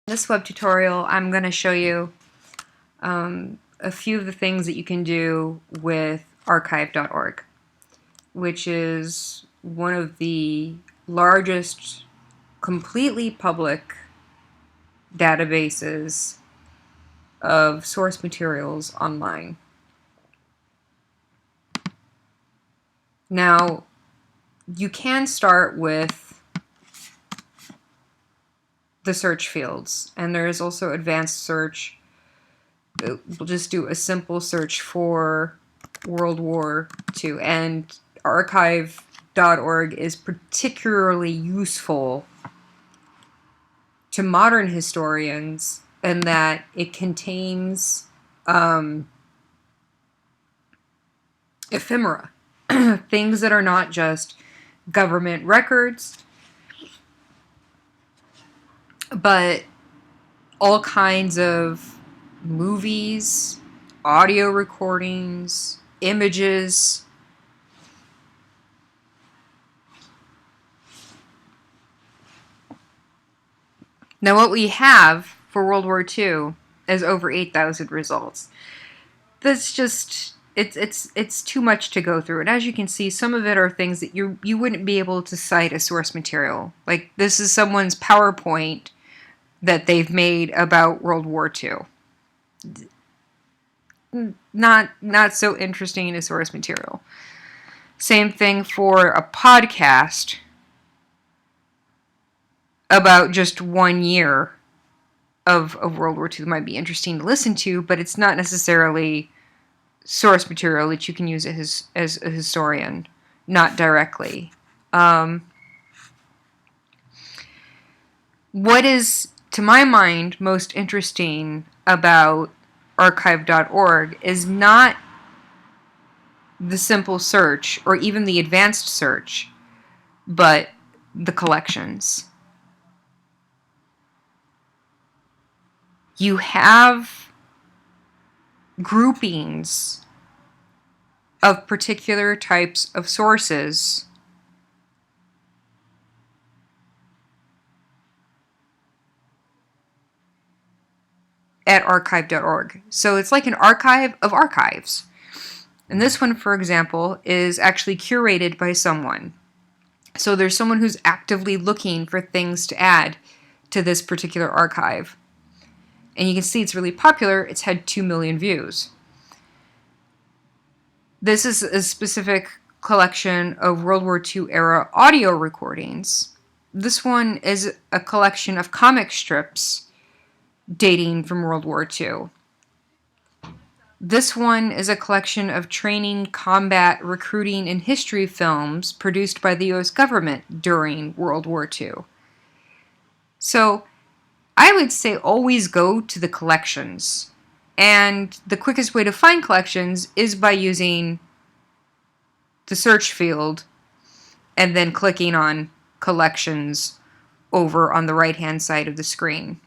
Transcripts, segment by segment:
In this web tutorial, I'm going to show you a few of the things that you can do with archive.org, which is one of the largest completely public databases of source materials online. Now, you can start with the search fields, and there is also advanced search. We'll just do a simple search for World War II, and archive.org is particularly useful to modern historians in that it contains ephemera, things that are not just government records, but all kinds of movies, audio recordings, images. Now what we have for World War II is over 8,000 results. That's just, it's too much to go through. And as you can see, some of it are things that you wouldn't be able to cite as source material. Like this is someone's PowerPoint that they've made about World War II. Not so interesting as source material. Same thing for a podcast about just 1 year of World War II that might be interesting to listen to, but it's not necessarily source material that you can use as a historian, not directly. What is, to my mind, most interesting about archive.org is not the simple search or even the advanced search, but the collections. You have groupings of particular types of sources at archive.org. So it's like an archive of archives. And this one, for example, is actually curated by someone. So there's someone who's actively looking for things to add to this particular archive. And you can see it's really popular. It's had 2 million views. This is a specific collection of World War II era audio recordings. This one is a collection of comic strips dating from World War II. This one is a collection of training, combat, recruiting, and history films produced by the U.S. government during World War II. So I would say always go to the collections. And the quickest way to find collections is by using the search field and then clicking on collections over on the right-hand side of the screen.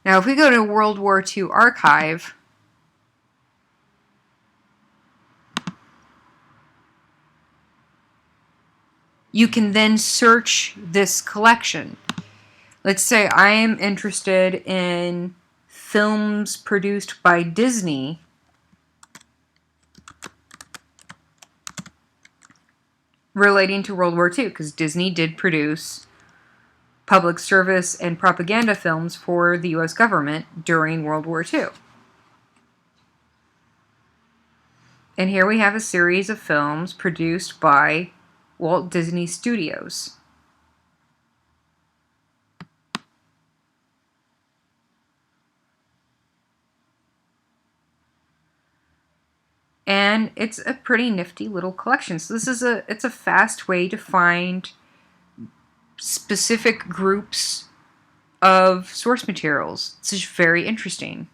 Now, if we go to World War II Archive, you can then search this collection. Let's say I am interested in films produced by Disney relating to World War II, because Disney did produce public service and propaganda films for the U.S. government during World War II. And here we have a series of films produced by Walt Disney Studios. And it's a pretty nifty little collection. So this is it's a fast way to find specific groups of source materials. It's just very interesting.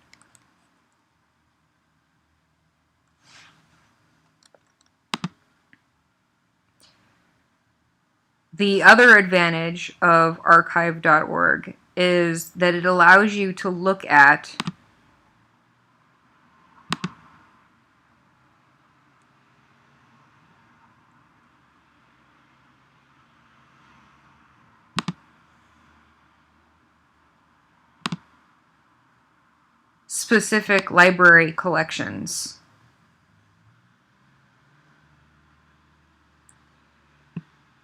The other advantage of archive.org is that it allows you to look at specific library collections.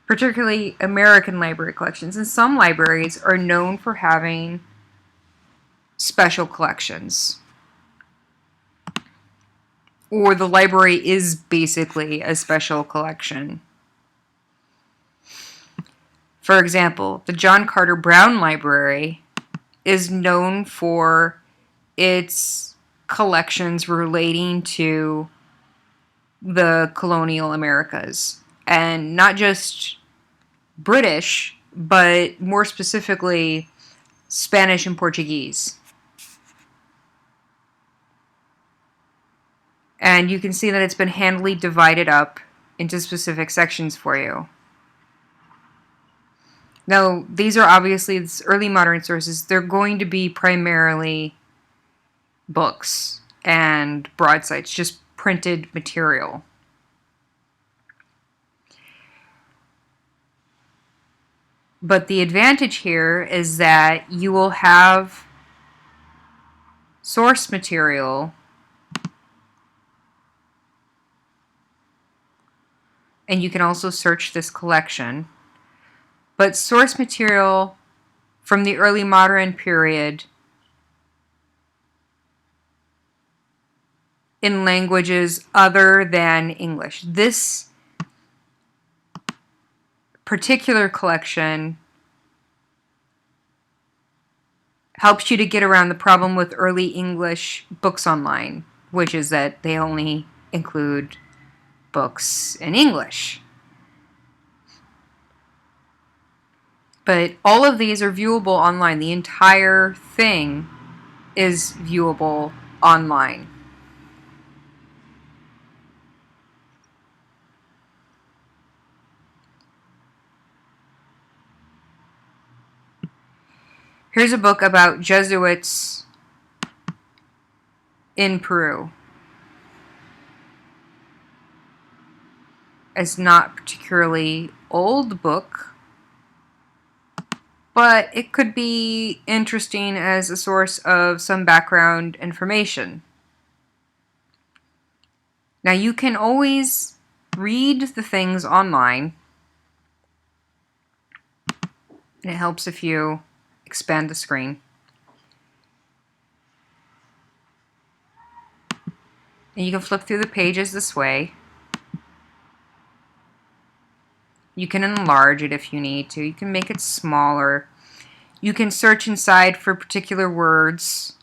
Particularly American library collections. And some libraries are known for having special collections. Or the library is basically a special collection. For example, the John Carter Brown Library is known for its collections relating to the colonial Americas. And not just British, but more specifically Spanish and Portuguese. And you can see that it's been handily divided up into specific sections for you. Now, these are obviously early modern sources. They're going to be primarily books and broadsides, just printed material. But the advantage here is that you will have source material and you can also search this collection. But source material from the early modern period in languages other than English. This particular collection helps you to get around the problem with early English books online, which is that they only include books in English. But all of these are viewable online. The entire thing is viewable online. Here's a book about Jesuits in Peru. It's not a particularly old book, but it could be interesting as a source of some background information. Now, you can always read the things online, and it helps if you expand the screen. And you can flip through the pages this way. You can enlarge it if you need to. You can make it smaller. You can search inside for particular words.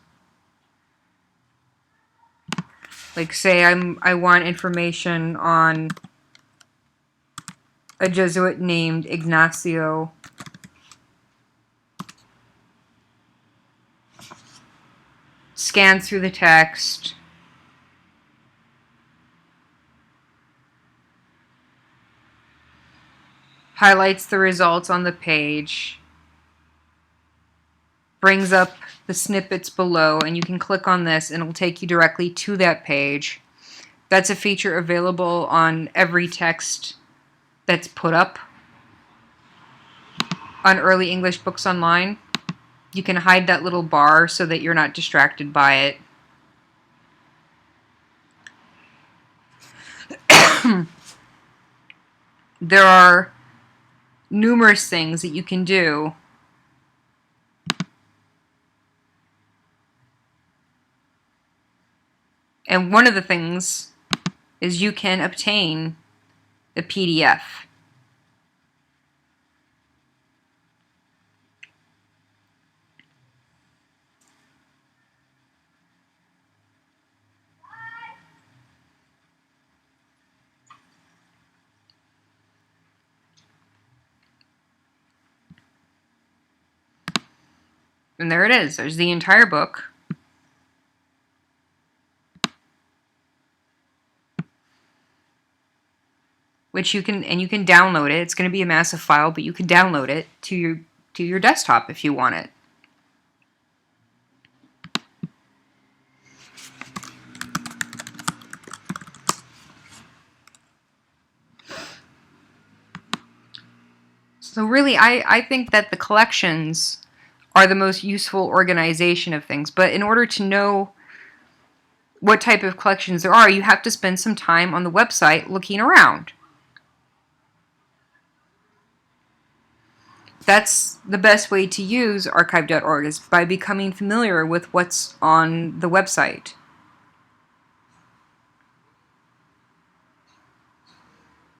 Like say I want information on a Jesuit named Ignacio. Scan through the text. Highlights the results on the page, brings up the snippets below, and you can click on this and it'll take you directly to that page. That's a feature available on every text that's put up on early English books online. You can hide that little bar so that you're not distracted by it. There are numerous things that you can do and one of the things is you can obtain the PDF. And there it is. There's the entire book. Which you can download it. It's going to be a massive file, but you can download it to your desktop if you want it. So really, I think that the collections are the most useful organization of things. But in order to know what type of collections there are, you have to spend some time on the website looking around. That's the best way to use archive.org, is by becoming familiar with what's on the website.